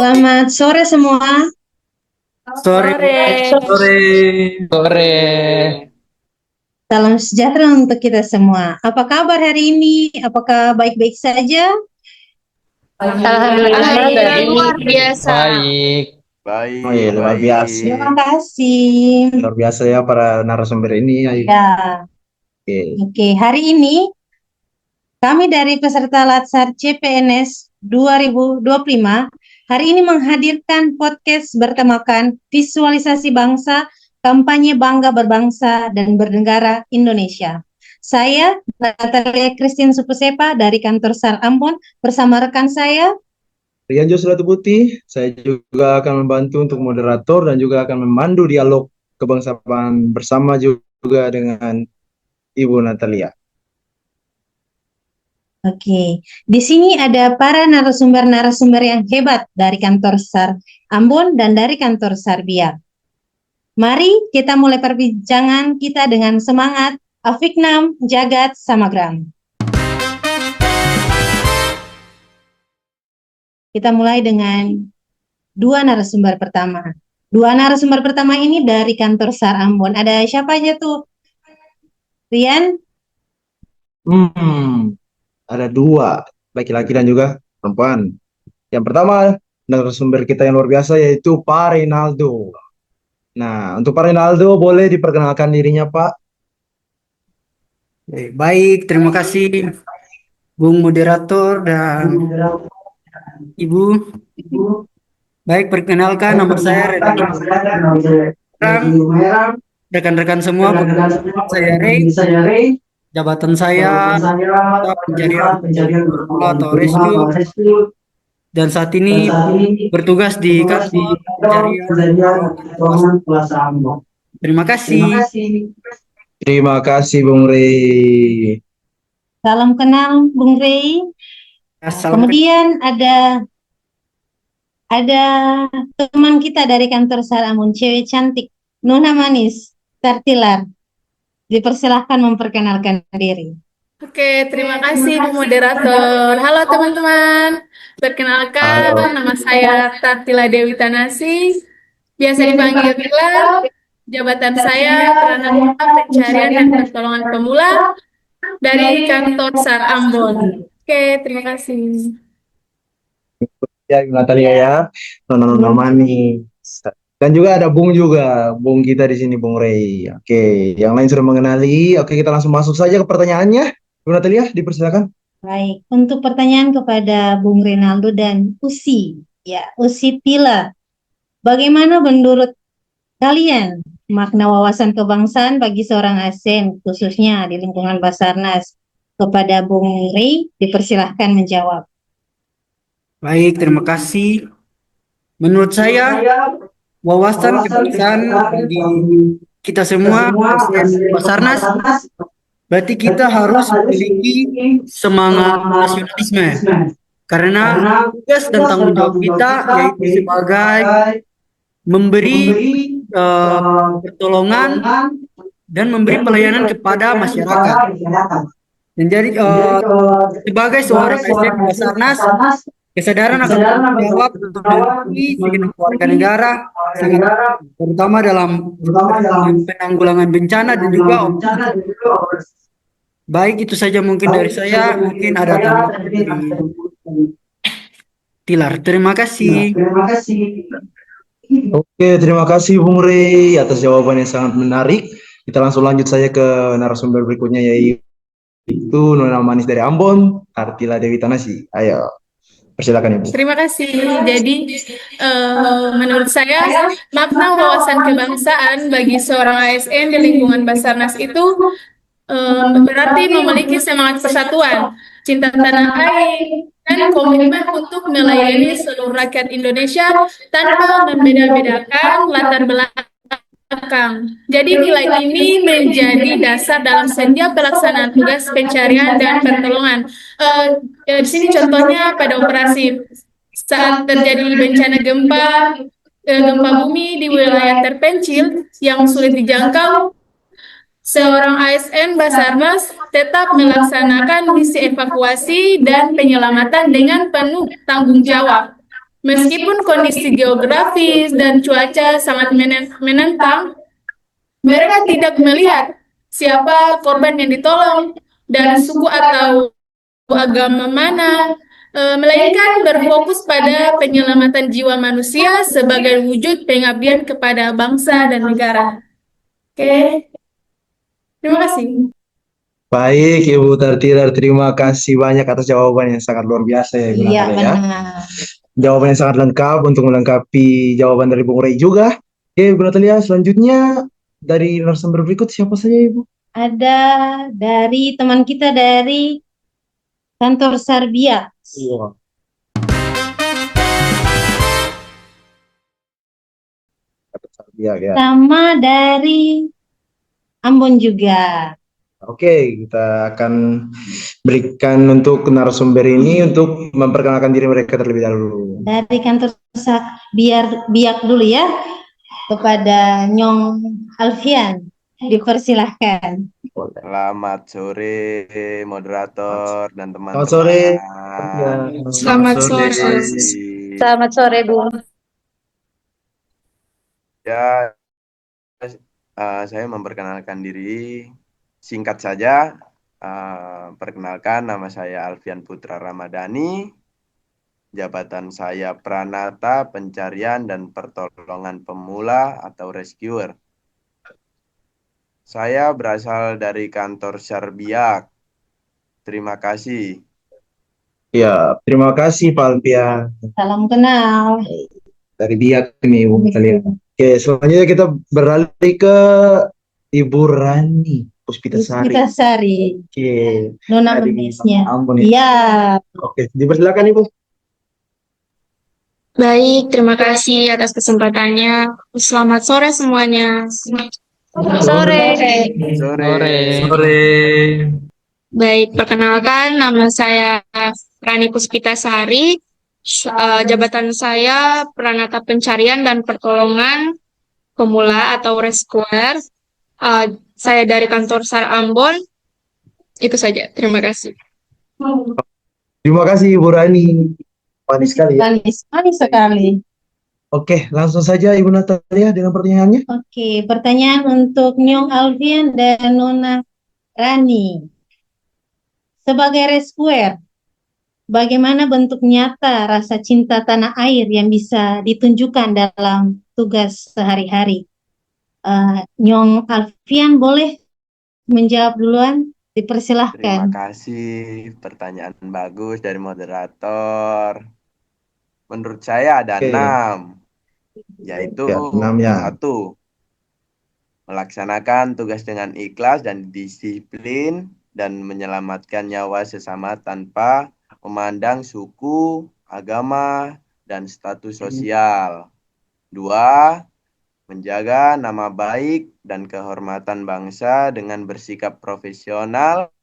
Selamat sore semua. Sore, Sore. sore, sore. Salam sejahtera untuk kita semua. Apa kabar hari ini? Apakah baik-baik saja? Alhamdulillah Alhamdulillah baik. luar biasa. Baik. Oh iya, luar biasa. Terima kasih. Luar biasa ya para narasumber ini. Ayo. Ya, Oke. oke. Hari ini kami dari peserta Latsar CPNS 2025 hari ini menghadirkan podcast bertemakan Visualisasi Bangsa, Kampanye Bangga Berbangsa dan Bernegara Indonesia. Saya, Natalia Christine Supusepa dari kantor SAR Ambon bersama rekan saya. Rian Joshua Putih, saya juga akan membantu untuk moderator dan juga akan memandu dialog kebangsaan bersama juga dengan Ibu Natalia. Oke, di sini ada para narasumber-narasumber yang hebat dari kantor SAR Ambon dan dari kantor SAR Biak. Mari kita mulai perbincangan kita dengan semangat Afiknam Jagat Samagram. Kita mulai dengan dua narasumber pertama. Dua narasumber pertama ini dari kantor SAR Ambon. Ada siapa aja tuh? Rian? Ada dua, laki-laki dan juga perempuan. Yang pertama, narasumber kita yang luar biasa yaitu Pak Reynaldo. Nah, untuk Pak Reynaldo boleh diperkenalkan dirinya, Pak. Baik, terima kasih Bung Moderator dan Ibu. Baik, perkenalkan nama saya Renaldo. Rekan-rekan semua, saya Ray. Jabatan saya pencarian atau rescue dan saat ini bertugas di pencarian. Terima kasih. Terima kasih, Bung Rey. Salam kenal Bung Rey. Kemudian ada teman kita dari kantor SAR Ambon, cewek cantik, Nona Manis, Tartilar. Dipersilahkan memperkenalkan diri. Oke, terima kasih Bu Moderator. Halo teman-teman. Perkenalkan, Halo. nama saya Tartila Dewi Tanasi. Biasa dipanggil Tila. Jabatan saya Pranama Pencarian dan Pertolongan Pemula dari kantor SAR Ambon. Oke, terima kasih. Ya, Ibu Natalia ya, Nona Mani. Dan juga ada Bung kita di sini, Bung Rey. Oke, yang lain sudah mengenali. Oke, kita langsung masuk saja ke pertanyaannya. Ibu Natalia, dipersilakan. Baik, untuk pertanyaan kepada Bung Reynaldo dan Usi, ya, Usi Tila. Bagaimana menurut kalian makna wawasan kebangsaan bagi seorang ASN, khususnya di lingkungan Basarnas? Kepada Bung Rey, dipersilahkan menjawab. Baik, terima kasih. Menurut saya, wawasan kebangsaan bagi kita semua, Basarnas, berarti kita harus memiliki semangat nasionalisme. Karena tugas dan tanggung jawab kita yaitu sebagai memberi pertolongan dan memberi pelayanan kepada masyarakat. Dan jadi sebagai seorang ASN Basarnas, kesadaran akan tanggung jawab untuk memiliki segenap warga negara, terutama dalam penanggulangan bencana dan juga baik itu saja mungkin dari saya. Mungkin ada tambahan dari Tilar. Terima kasih. Oke, terima kasih Bung Rey atas jawaban yang sangat menarik. Kita langsung lanjut saja ke narasumber berikutnya yaitu Nona Manis dari Ambon, Tartila Dewi Tanasi. Ayo, persilakan Ibu. Terima kasih. Jadi, menurut saya, makna wawasan kebangsaan bagi seorang ASN di lingkungan Basarnas itu berarti memiliki semangat persatuan, cinta tanah air, dan komitmen untuk melayani seluruh rakyat Indonesia tanpa membeda-bedakan latar belakang. Jadi nilai ini menjadi dasar dalam setiap pelaksanaan tugas pencarian dan pertolongan. Di sini contohnya pada operasi saat terjadi bencana gempa bumi di wilayah terpencil yang sulit dijangkau, seorang ASN Basarnas tetap melaksanakan misi evakuasi dan penyelamatan dengan penuh tanggung jawab, Meskipun kondisi geografis dan cuaca sangat menentang, mereka tidak melihat siapa korban yang ditolong dan suku atau agama mana, melainkan berfokus pada penyelamatan jiwa manusia sebagai wujud pengabdian kepada bangsa dan negara. Oke, terima kasih. Baik, Ibu Tartirar, terima kasih banyak atas jawaban yang sangat luar biasa ya, Ibu Iya, Natalia, ya. benar. Jawaban yang sangat lengkap untuk melengkapi jawaban dari Bung Rey juga. Oke, Ibu Natalia, selanjutnya dari narasumber berikut siapa saja, Ibu? Ada dari teman kita dari kantor Sarbia. Wah. Ya, ya. Sama dari Ambon juga. Oke, kita akan berikan untuk narasumber ini untuk memperkenalkan diri mereka terlebih dahulu. Dari kantor Biak dulu ya, kepada Nyong Alfian. Dipersilahkan. Selamat sore, moderator dan teman-teman. Selamat sore. Selamat sore. Selamat sore, Bu. Ya, saya memperkenalkan diri. Singkat saja, perkenalkan nama saya Alfian Putra Ramadhani. Jabatan saya Pranata Pencarian dan Pertolongan Pemula atau Rescuer. Saya berasal dari kantor Sarbiak. Terima kasih. Ya, terima kasih Pak Alfian. Salam kenal. Dari Biak nih, Ibu Natalia. Oke, selanjutnya kita beralih ke Ibu Rani Puspitasari. Puspitasari. Oke. Nona Dari Menesnya. Ambon ya. Iya. Oke, dipersilakan Ibu. Baik, terima kasih atas kesempatannya. Selamat sore semuanya. Sore. Sore. Baik, perkenalkan nama saya Rani Puspitasari. Jabatan saya Pranata Pencarian dan Pertolongan Pemula atau Rescuer. Saya dari kantor SAR Ambon. Itu saja, terima kasih. Terima kasih Ibu Rani. Manis sekali ya. Manis sekali. Oke, langsung saja Ibu Natalia dengan pertanyaannya. Oke, pertanyaan untuk Nyong Alfian dan Nona Rani. Sebagai rescuer, bagaimana bentuk nyata rasa cinta tanah air yang bisa ditunjukkan dalam tugas sehari-hari? Nyong Alfian boleh menjawab duluan? Terima Dipersilahkan. kasih, pertanyaan bagus dari moderator. Menurut saya ada Oke. 6, yaitu Ya, 6 ya. 1. Melaksanakan tugas dengan ikhlas dan disiplin dan menyelamatkan nyawa sesama tanpa memandang suku, agama, dan status sosial. 2. Menjaga nama baik dan kehormatan bangsa dengan bersikap profesional,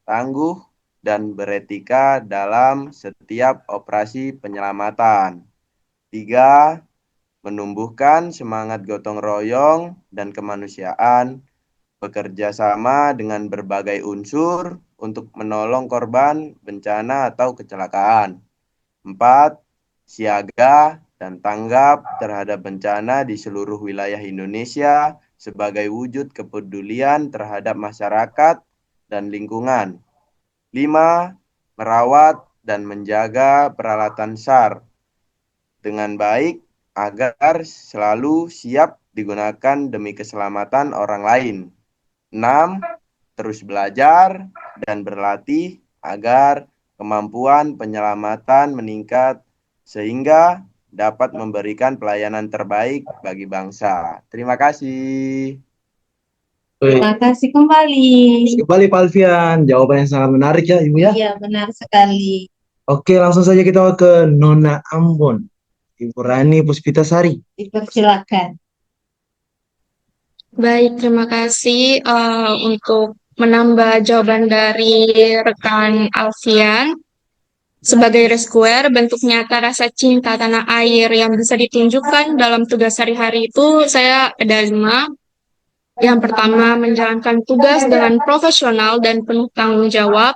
tangguh, dan beretika dalam setiap operasi penyelamatan. 3. Menumbuhkan semangat gotong royong dan kemanusiaan, bekerja sama dengan berbagai unsur untuk menolong korban bencana atau kecelakaan. 4. Siaga dan tanggap terhadap bencana di seluruh wilayah Indonesia sebagai wujud kepedulian terhadap masyarakat dan lingkungan. 5. Merawat dan menjaga peralatan SAR dengan baik agar selalu siap digunakan demi keselamatan orang lain. 6. Terus belajar dan berlatih agar kemampuan penyelamatan meningkat sehingga dapat memberikan pelayanan terbaik bagi bangsa. Terima kasih. Terima kasih kembali. Kembali Pak Alfian, jawaban yang sangat menarik ya Ibu ya. Iya, benar sekali. Oke, langsung saja kita ke Nona Ambon. Ibu Rani Puspitasari. Dipersilakan. Baik, terima kasih untuk menambah jawaban dari rekan Alfian. Sebagai rescuer, bentuk nyata rasa cinta tanah air yang bisa ditunjukkan dalam tugas sehari-hari itu saya ada 5. Yang pertama, menjalankan tugas dengan profesional dan penuh tanggung jawab.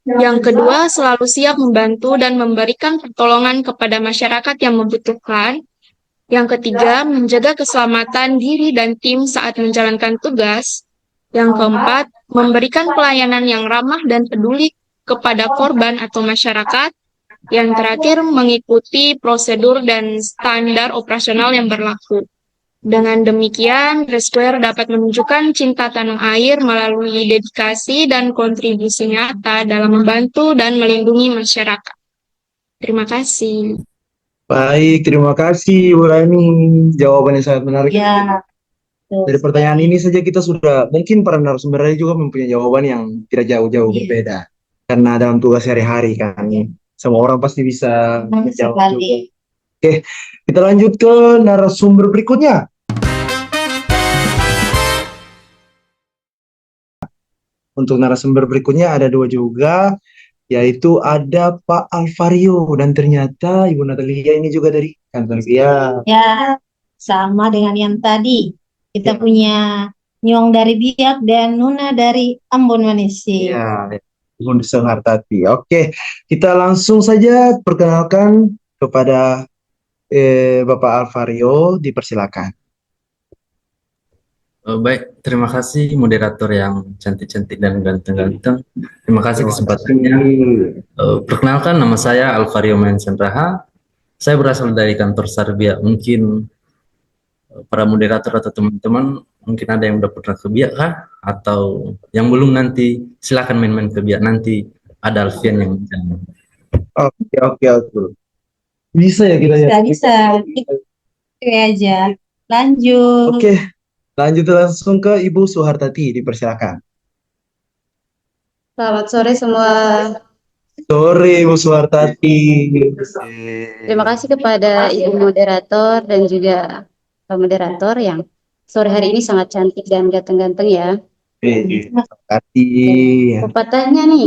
Yang kedua, selalu siap membantu dan memberikan pertolongan kepada masyarakat yang membutuhkan. Yang ketiga, menjaga keselamatan diri dan tim saat menjalankan tugas. Yang keempat, memberikan pelayanan yang ramah dan peduli kepada korban atau masyarakat. Yang terakhir, mengikuti prosedur dan standar operasional yang berlaku. Dengan demikian, Rescuer dapat menunjukkan cinta tanah air melalui dedikasi dan kontribusi nyata dalam membantu dan melindungi masyarakat. Terima kasih. Baik, terima kasih Bu Rani. Jawabannya sangat menarik. Ya, Dari pertanyaan ini saja kita sudah, mungkin para narasumber lain juga mempunyai jawaban yang tidak jauh-jauh Iya. berbeda. Karena dalam tugas sehari-hari kan, semua orang pasti bisa benar menjawab juga. sekali. Oke, kita lanjut ke narasumber berikutnya. Untuk narasumber berikutnya ada dua juga, yaitu ada Pak Alvario dan ternyata Ibu Natalia ini juga dari kantor Via. Ya, sama dengan yang tadi. Kita Ya. punya Nyong dari Biak dan Nuna dari Ambon, Malaysia. Ya, Ibu Hartati. Oke, kita langsung saja perkenalkan kepada Bapak Alvario, dipersilakan. Baik, terima kasih moderator yang cantik-cantik dan ganteng-ganteng. Terima kasih kesempatannya. Perkenalkan, nama saya Alvario Mensen Raha. Saya berasal dari kantor Sarbia. Mungkin para moderator atau teman-teman mungkin ada yang udah pernah ke Biak kah? Atau yang belum, nanti silakan main-main ke Biak. Nanti ada Alfian yang menjadi. Oke. Bisa ya kita ya? Bisa. Oke aja. Lanjut. Oke, lanjut langsung ke Ibu Suhartati, dipersilakan. Selamat sore semua. Sore Ibu Suhartati. Terima kasih kepada Ibu moderator dan juga Pak moderator yang sore hari ini sangat cantik dan ganteng-ganteng ya. Terima kasih. Pepatahnya nih,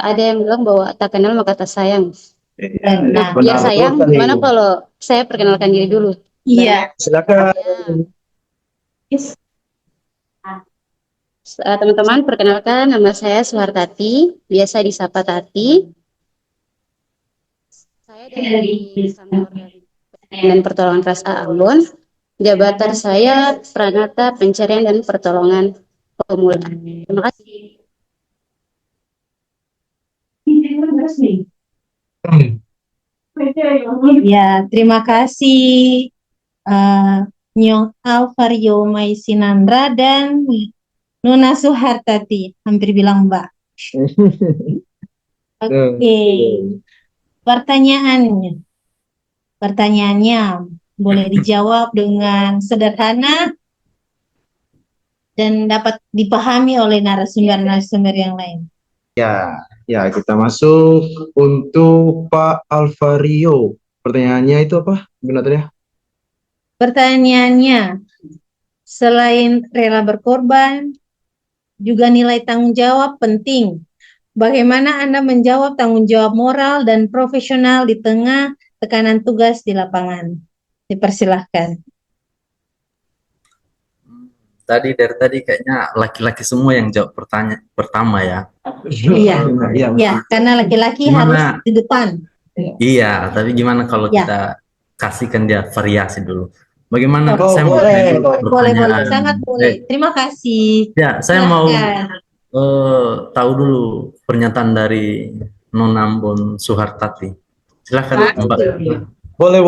ada yang bilang bahwa tak kenal maka tak sayang. Nah, biar sayang, gimana kalau saya perkenalkan diri dulu? Iya. Silakan. Teman-teman, perkenalkan nama saya Suhartati, biasa disapa Tati. Saya dari kantor dan pertolongan Rasa Ambon. Jabatan saya Pranata Pencarian dan Pertolongan Pemula. Terima kasih. Ya, terima kasih Nyong Alvario Maisinandra dan Nuna Suhartati. Hampir bilang Mbak. Oke. Pertanyaannya boleh dijawab dengan sederhana dan dapat dipahami oleh narasumber-narasumber yang lain. Ya, kita masuk untuk Pak Alvario. Pertanyaannya itu apa, Ibu Natalia? Pertanyaannya, selain rela berkorban, juga nilai tanggung jawab penting. Bagaimana Anda menjawab tanggung jawab moral dan profesional di tengah tekanan tugas di lapangan? Dipersilahkan. Dari tadi kayaknya laki-laki semua yang jawab pertanyaan pertama ya. Iya. Ya, karena laki-laki harus di depan. Iya, tapi gimana kalau Ya. kita kasihkan dia variasi dulu? Bagaimana Oh, saya mau boleh, pertanyaan? sangat boleh. Terima kasih. Ya, saya mau Silakan. tahu dulu pernyataan dari Nona Ambon Suhartati. Silakan, Mbak. Boleh.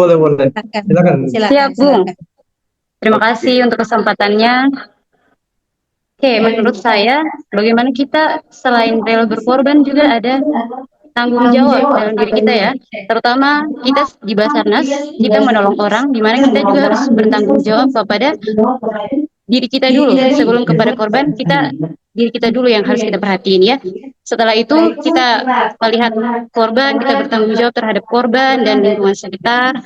Silakan. Siap, Bung. Terima kasih untuk kesempatannya. Oke, menurut saya, bagaimana kita selain rela berkorban juga ada tanggung jawab dalam diri kita ya. Terutama kita di Basarnas, kita menolong orang, di mana kita juga harus bertanggung jawab kepada diri kita dulu. Sebelum kepada korban, diri kita dulu yang harus kita perhatiin ya. Setelah itu kita melihat korban, kita bertanggung jawab terhadap korban dan lingkungan sekitar,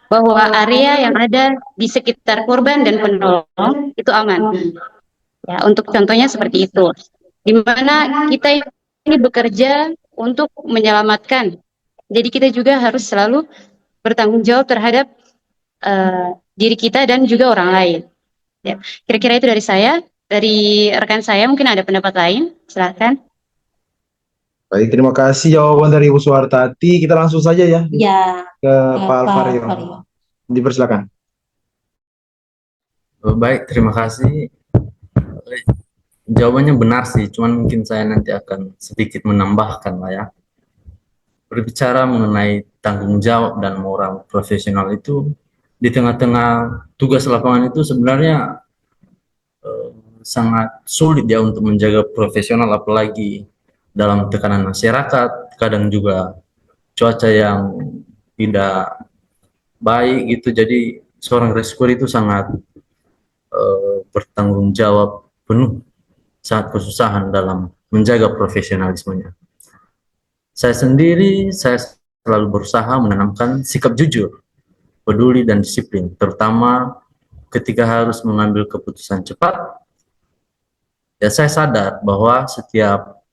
bahwa area yang ada di sekitar korban dan penolong itu aman. Ya, untuk contohnya seperti itu. Di mana kita ini bekerja untuk menyelamatkan. Jadi kita juga harus selalu bertanggung jawab terhadap diri kita dan juga orang lain. Ya, kira-kira itu dari saya. Dari rekan saya mungkin ada pendapat lain. Silakan. Baik, terima kasih jawaban dari Ibu Suhartati. Kita langsung saja ya Ya, ke Pak Pak Alvario. Alvario. Dipersilakan. Baik, terima kasih. Jawabannya benar sih, cuman mungkin saya nanti akan sedikit menambahkan lah ya. Berbicara mengenai tanggung jawab dan moral profesional itu, di tengah-tengah tugas lapangan itu sebenarnya sangat sulit ya untuk menjaga profesional, apalagi dalam tekanan masyarakat, kadang juga cuaca yang tidak baik gitu. Jadi seorang rescuer itu sangat bertanggung jawab penuh, sangat kesusahan dalam menjaga profesionalismenya. Saya selalu berusaha menanamkan sikap jujur, peduli, dan disiplin, terutama ketika harus mengambil keputusan cepat. Ya, saya sadar bahwa setiap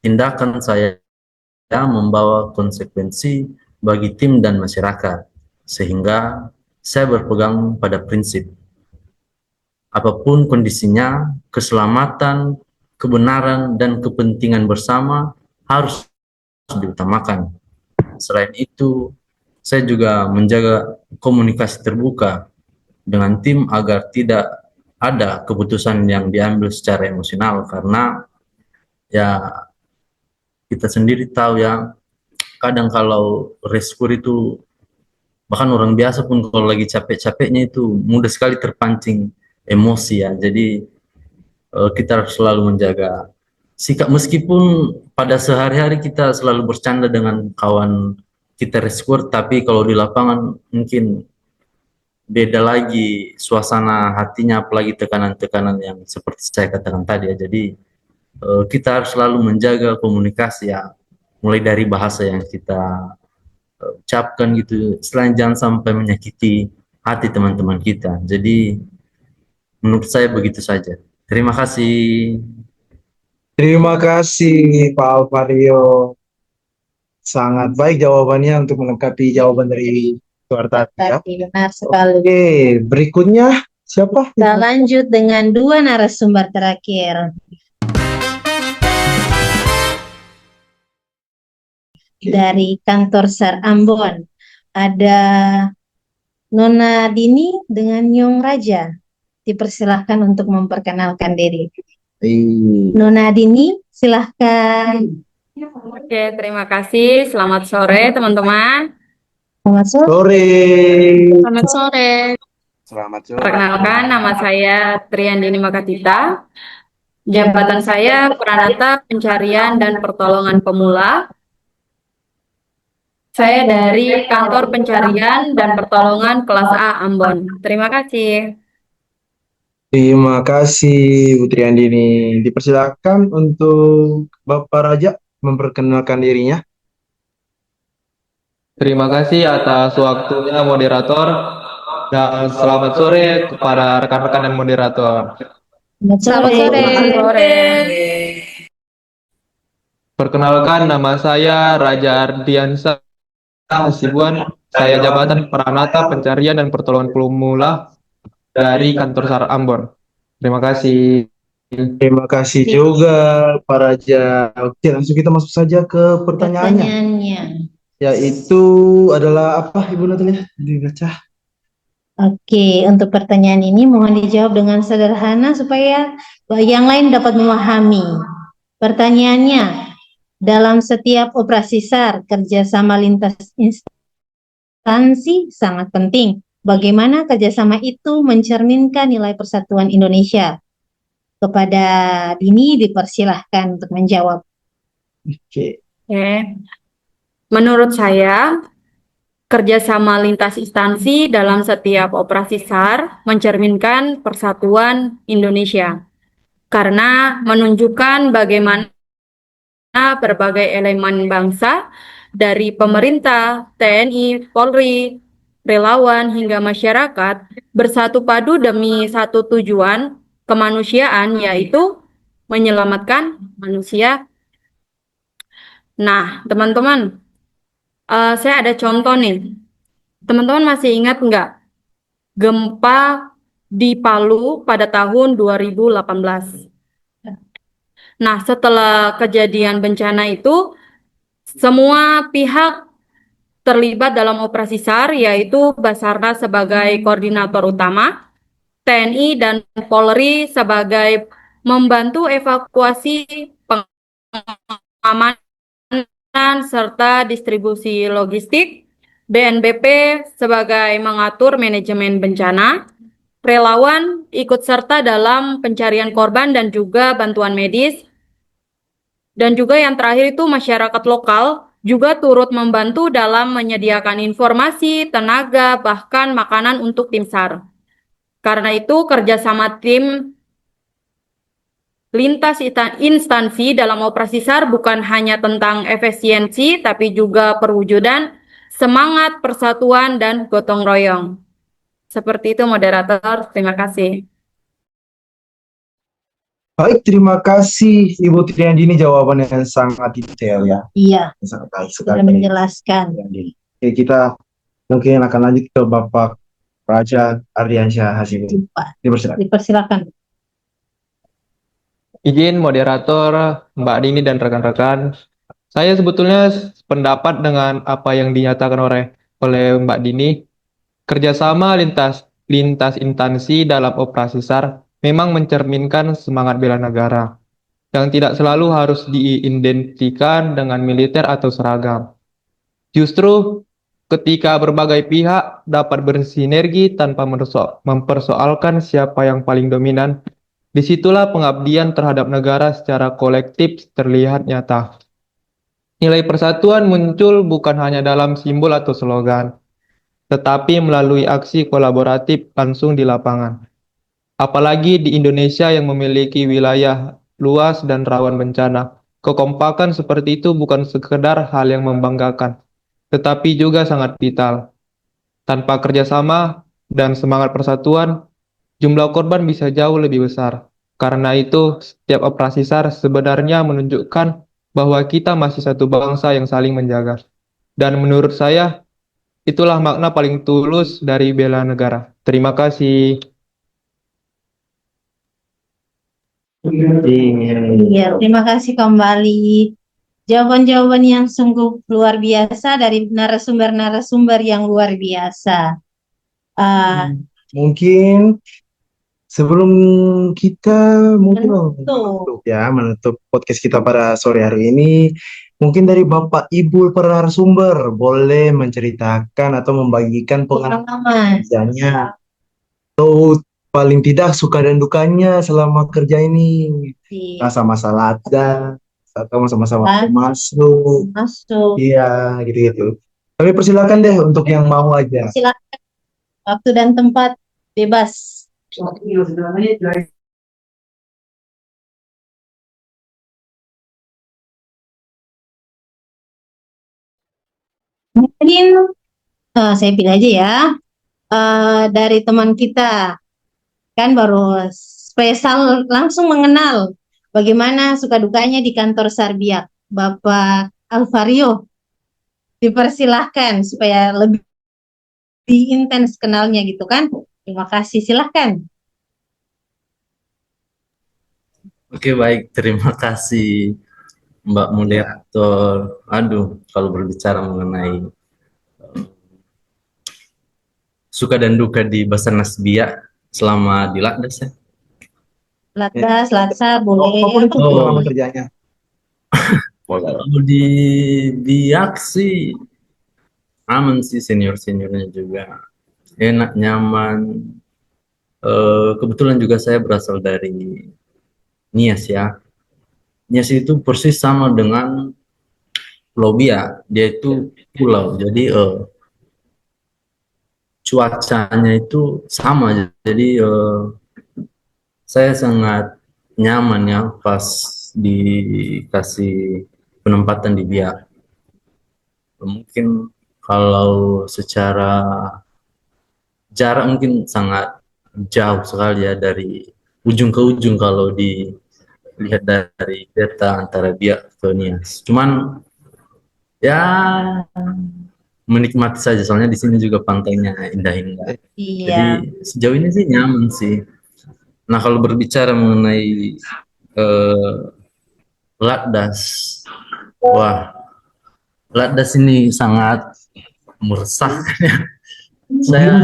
tindakan saya membawa konsekuensi bagi tim dan masyarakat, sehingga saya berpegang pada prinsip apapun kondisinya, keselamatan, kebenaran, dan kepentingan bersama harus diutamakan. Selain itu, saya juga menjaga komunikasi terbuka dengan tim agar tidak ada keputusan yang diambil secara emosional, karena ya kita sendiri tahu ya, kadang kalau rescue itu, bahkan orang biasa pun kalau lagi capek-capeknya itu mudah sekali terpancing emosi ya. Jadi kita harus selalu menjaga sikap, meskipun pada sehari-hari kita selalu bercanda dengan kawan kita rescuer, tapi kalau di lapangan mungkin beda lagi suasana hatinya, apalagi tekanan-tekanan yang seperti saya katakan tadi ya. Jadi kita harus selalu menjaga komunikasi ya, mulai dari bahasa yang kita ucapkan gitu, selain jangan sampai menyakiti hati teman-teman kita. Jadi menurut saya begitu saja. Terima kasih. Terima kasih Pak Alvario. Sangat baik jawabannya untuk melengkapi jawaban dari Suhartati ya. Tadi benar sekali. Oke, berikutnya siapa? Kita lanjut dengan dua narasumber terakhir. Dari kantor SAR Ambon, ada Nona Dini dengan Nyong Raja. Dipersilahkan untuk memperkenalkan diri. Nona Dini, silahkan. Oke, terima kasih. Selamat sore, teman-teman. Selamat sore. Sore. Selamat sore. Selamat sore. Perkenalkan, nama saya Triandini Makatita. Jabatan saya Pranata Pencarian dan Pertolongan Pemula. Saya dari Kantor Pencarian dan Pertolongan Kelas A Ambon. Terima kasih. Terima kasih Bu Triandini. Dipersilakan untuk Bapak Raja memperkenalkan dirinya. Terima kasih atas waktunya moderator, dan selamat sore kepada rekan-rekan dan moderator. Selamat sore. Selamat sore. Perkenalkan, nama saya Raja Ardiansa Hasibuan. Saya jabatan Pranata Pencarian dan Pertolongan Pemula dari Kantor SAR Ambon. Terima kasih. Terima kasih juga Pak Raja. Oke, langsung kita masuk saja ke pertanyaannya. Pertanyaannya. Yaitu adalah apa, Ibu Natalia? Dibaca. Oke, untuk pertanyaan ini mohon dijawab dengan sederhana supaya yang lain dapat memahami. Pertanyaannya, dalam setiap operasi SAR, kerjasama lintas instansi sangat penting. Bagaimana kerjasama itu mencerminkan nilai persatuan Indonesia? Kepada Dini dipersilahkan untuk menjawab. Oke. Oke. Menurut saya, kerjasama lintas instansi dalam setiap operasi SAR mencerminkan persatuan Indonesia karena menunjukkan bagaimana berbagai elemen bangsa dari pemerintah, TNI, Polri, relawan hingga masyarakat bersatu padu demi satu tujuan kemanusiaan, yaitu menyelamatkan manusia. Nah, teman-teman, saya ada contoh nih. Teman-teman masih ingat nggak gempa di Palu pada tahun 2018? Nah, setelah kejadian bencana itu, semua pihak terlibat dalam operasi SAR, yaitu Basarnas sebagai koordinator utama, TNI dan Polri sebagai membantu evakuasi, pengamanan, serta distribusi logistik, BNPB sebagai mengatur manajemen bencana, relawan ikut serta dalam pencarian korban dan juga bantuan medis, dan juga yang terakhir itu masyarakat lokal juga turut membantu dalam menyediakan informasi, tenaga, bahkan makanan untuk tim SAR. Karena itu kerjasama tim lintas instansi dalam operasi SAR bukan hanya tentang efisiensi, tapi juga perwujudan semangat persatuan dan gotong royong. Seperti itu moderator, terima kasih. Baik, terima kasih Ibu Triandini, jawaban yang sangat detail ya. Iya, Sangat baik sudah sekali. menjelaskan. Triandini. Oke, kita mungkin akan lanjut ke Bapak Raja Ardiansyah Hasibuan. Dipersilakan. Dipersilakan. Izin moderator, Mbak Dini dan rekan-rekan. Saya sebetulnya pendapat dengan apa yang dinyatakan oleh Mbak Dini. Kerjasama lintas instansi dalam operasi SAR memang mencerminkan semangat bela negara yang tidak selalu harus diidentikan dengan militer atau seragam. Justru ketika berbagai pihak dapat bersinergi tanpa mempersoalkan siapa yang paling dominan, disitulah pengabdian terhadap negara secara kolektif terlihat nyata. Nilai persatuan muncul bukan hanya dalam simbol atau slogan, tetapi melalui aksi kolaboratif langsung di lapangan. Apalagi di Indonesia yang memiliki wilayah luas dan rawan bencana, kekompakan seperti itu bukan sekedar hal yang membanggakan, tetapi juga sangat vital. Tanpa kerjasama dan semangat persatuan, jumlah korban bisa jauh lebih besar. Karena itu, setiap operasi SAR sebenarnya menunjukkan bahwa kita masih satu bangsa yang saling menjaga. Dan menurut saya, itulah makna paling tulus dari bela negara. Terima kasih. Iya, terima kasih kembali. Jawaban-jawaban yang sungguh luar biasa dari narasumber-narasumber yang luar biasa. Mungkin sebelum kita Menutup. menutup podcast kita pada sore hari ini, mungkin dari Bapak Ibu para narasumber boleh menceritakan atau membagikan pengalaman kerjanya atau paling tidak suka dan dukanya selama kerja ini, masa-masa ada atau masa-masa masuk, iya gitu-gitu. Tapi persilakan deh untuk yang mau aja. Silakan, waktu dan tempat bebas. Mungkin saya pilih aja ya. Dari teman kita, kan baru spesial langsung mengenal bagaimana suka dukanya di kantor Sarbiak, Bapak Alvario. Dipersilahkan supaya lebih intens kenalnya gitu kan. Terima kasih, silahkan. Oke, baik, terima kasih Mbak moderator. Aduh, kalau berbicara mengenai suka dan duka di Basarnas Biak selama di Latdas ya. Latdas, Latsa, boleh. Pengalaman kerjanya. Kalau di Biak sih aman sih, seniornya juga enak, nyaman. Kebetulan juga saya berasal dari Nias ya. Nias itu persis sama dengan Pulau Biak, dia itu pulau, jadi cuacanya itu sama, jadi saya sangat nyaman ya pas dikasih penempatan di Biak. Mungkin kalau secara jarak mungkin sangat jauh sekali ya dari ujung ke ujung kalau dilihat dari peta antara Biak ke Nias. Cuman ya menikmati saja, soalnya di sini juga pantainya indah-indah. Iya. Jadi sejauh ini sih nyaman sih. Nah, kalau berbicara mengenai Latdas, wah Latdas ini sangat meresahkan ya. Saya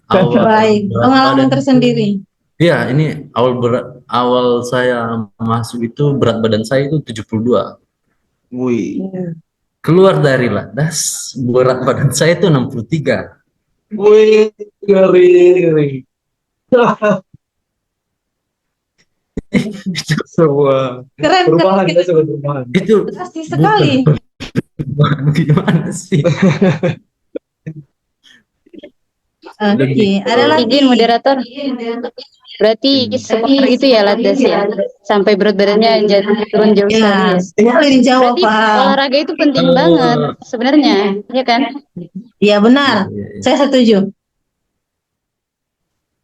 awal Baik, berat pengalaman badan tersendiri. iya, ini awal saya masuk itu berat badan saya itu 72. Wih, Keluar dari Latdas, berat badan saya itu 63. wih, ngeri, ngeri. Itu sebuah Keren, perubahan, keren, kita sebuah perubahan. Itu drastis bukan sekali. perubahan gimana sih? Oke, ada lagi. Izin moderator. Berarti separah itu ya Latdas ya. Sampai berat badannya jadi turun jauh sekali Ya, ya. boleh dijawab, Berarti Pak. olahraga itu penting banget sebenarnya, ya kan? Iya, benar. Saya setuju.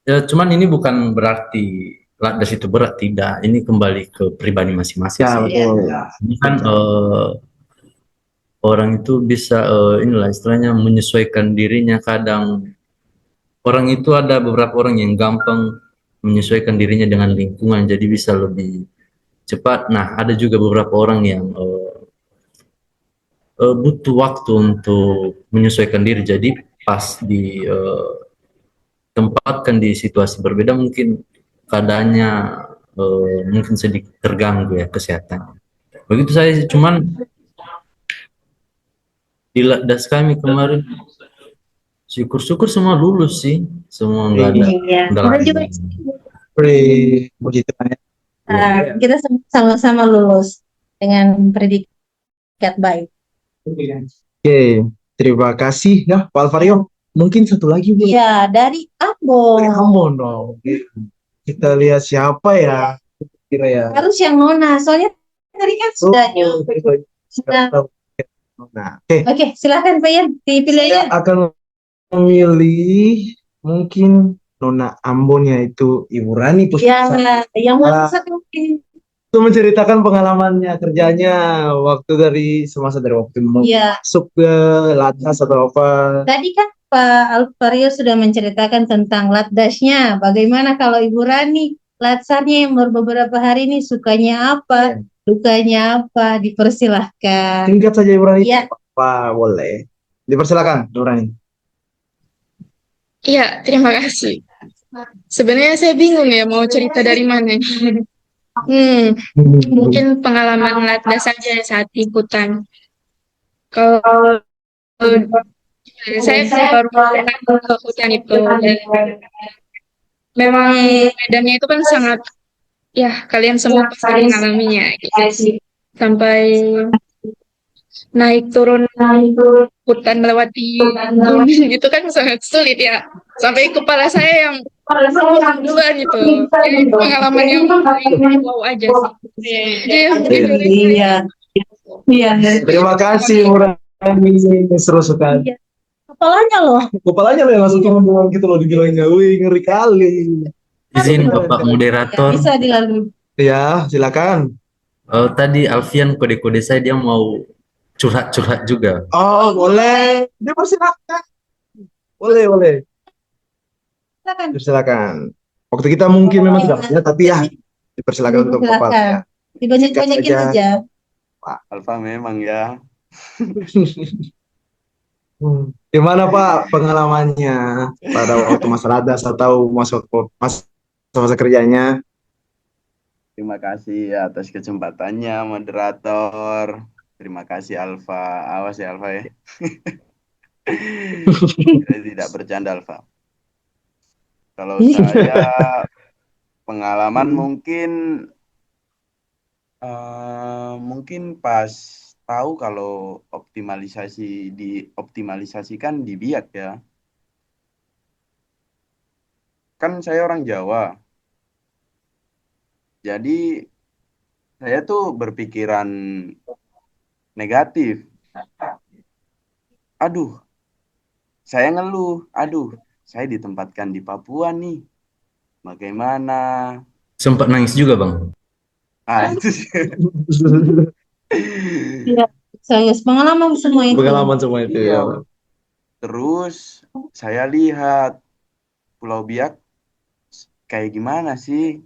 Ya, cuman ini bukan berarti Latdas itu berat, tidak. Ini kembali ke pribadi masing-masing Ya, sih. betul. Ini kan orang itu bisa inilah istilahnya menyesuaikan dirinya. Kadang orang itu ada beberapa orang yang gampang menyesuaikan dirinya dengan lingkungan, jadi bisa lebih cepat. Nah, ada juga beberapa orang yang butuh waktu untuk menyesuaikan diri. Jadi pas ditempatkan di situasi berbeda, mungkin keadaannya mungkin sedikit terganggu ya kesehatan. Begitu saya cuman di Latdas kami kemarin syukur-syukur semua lulus sih, semua nggak ada Iya. kendala. Kita juga Wih, puji Tuhan ya. kita sama-sama lulus dengan predikat baik. Oke, terima kasih ya Pak Alvario. Mungkin satu lagi Bu. Iya, dari Ambon. Dari Ambon dong. Kita lihat siapa ya? Kira ya. Harus yang Nona, soalnya tadi kan sudah. Sudah. Nah, oke. Oke, silakan Pak Yan, dipilih Saya aja. akan memilih mungkin Nona Ambon yaitu Ibu Rani Ya, Puspita. yang mana satu mungkin. Itu menceritakan pengalamannya kerjanya waktu dari semasa dari waktu mau Iya. masuk ke Latdas atau apa. Tadi kan Pak Alvario sudah menceritakan tentang Latdasnya. Bagaimana kalau Ibu Rani, Latsarnya yang baru beberapa hari ini sukanya apa, dukanya apa, dipersilahkan. Singkat saja Ibu Rani. Iya. Apa boleh? Dipersilakan Ibu Rani. Iya, terima kasih. Sebenarnya saya bingung ya mau cerita dari mana. Mungkin pengalaman Latdas saja saat ikutan. Kalau saya baru pernah ke hutan itu, dan memang medannya itu kan sangat, ya kalian semua pasti mengalaminya gitu. Sampai naik turun hutan melewati gunung itu kan sangat sulit ya. Sampai kepala saya yang duluan itu. Jadi pengalaman yang paling wow aja sih. Jadi, Iya. Iya. Terima kasih Ibu Rani, seru sekali. Iya. Kepalanya loh. Kepalanya loh yang langsung turun gitu loh dibilangnya. Wih, ngeri kali. Izin Bapak moderator. Bisa dilalui. Ya, silakan. Tadi Alfian kode-kode saya dia mau curhat-curhat juga. Oh, boleh. Dipersilakan. Boleh, boleh. Silakan. Silakan. Waktu kita mungkin memang tidak banyak, tapi ya dipersilakan untuk Bapak. Ya. Silakan. Dibanyak-banyakin Singkat aja. Alfa memang ya. Gimana Pak pengalamannya pada waktu Mas Latdas atau masa kerjanya? Terima kasih atas kesempatannya, moderator. Terima kasih Alfa. Awas ya Alfa ya. Saya tidak bercanda Alfa. Kalau saya pengalaman mungkin pas tahu kalau dioptimalisasikan di Biak ya. Kan saya orang Jawa. Jadi saya tuh berpikiran negatif. Aduh, saya ngeluh. Aduh, saya ditempatkan di Papua nih. Bagaimana? Sempat nangis juga Bang. Itu sih. Iya. Saya pengalaman semua itu. Pengalaman semua itu ya. Terus saya lihat Pulau Biak kayak gimana sih?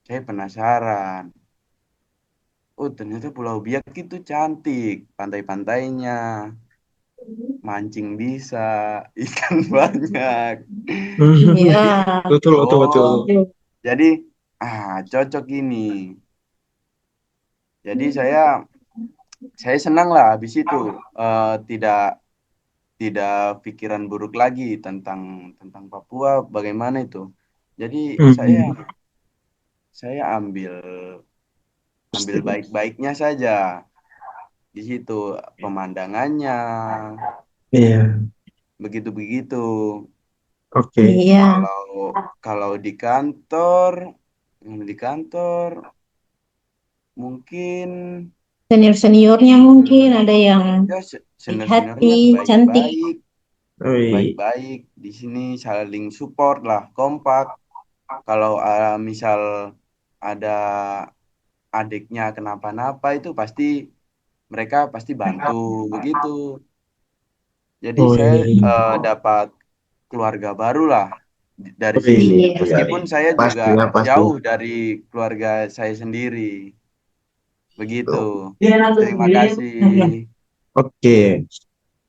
Saya penasaran. oh ternyata Pulau Biak itu cantik, pantai-pantainya, mancing bisa, ikan banyak. Iya. Betul, betul, betul. Oh, jadi cocok ini. Jadi saya senang lah habis itu tidak pikiran buruk lagi tentang Papua bagaimana itu. Jadi saya ambil baik-baiknya saja di situ, pemandangannya Iya, begitu-begitu. oke. Iya. Kalau di kantor mungkin Senior-seniornya mungkin ada yang ya baik senior-seniornya hati, cantik. Wih, baik-baik di sini, saling support lah, kompak. Kalau misal ada adiknya kenapa-napa itu mereka pasti bantu begitu. Jadi saya wih, dapat keluarga baru lah dari wih. sini. Iya. Meskipun saya Pasti juga ya, pasti. jauh dari keluarga saya sendiri. Begitu. Terima kasih. Oke.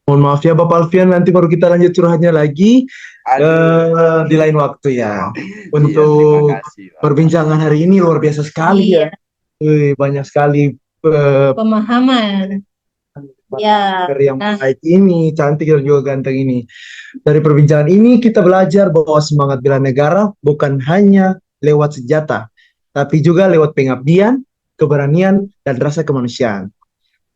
Mohon maaf ya Bapak Alfian, nanti baru kita lanjut curhatnya lagi Aduh. di lain waktu ya. Iya, Untuk terima kasih, Pak. perbincangan hari ini luar biasa sekali ya. Wih, banyak sekali Pemahaman. Ya. yang baik ini, cantik dan juga ganteng ini. Dari perbincangan ini kita belajar bahwa semangat bela negara bukan hanya lewat senjata, tapi juga lewat pengabdian, keberanian, dan rasa kemanusiaan.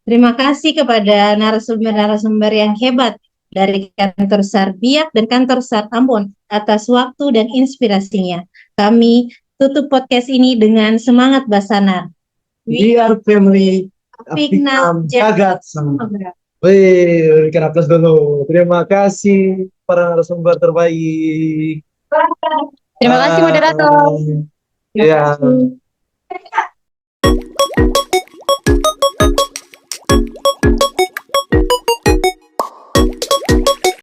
Terima kasih kepada narasumber-narasumber yang hebat dari Kantor SAR Biak dan Kantor SAR Ambon atas waktu dan inspirasinya. Kami tutup podcast ini dengan semangat Basana. Biar family Apikna jagat. Wih, berikan aplaus dulu. Terima kasih para narasumber terbaik. Terima kasih moderator. Ya.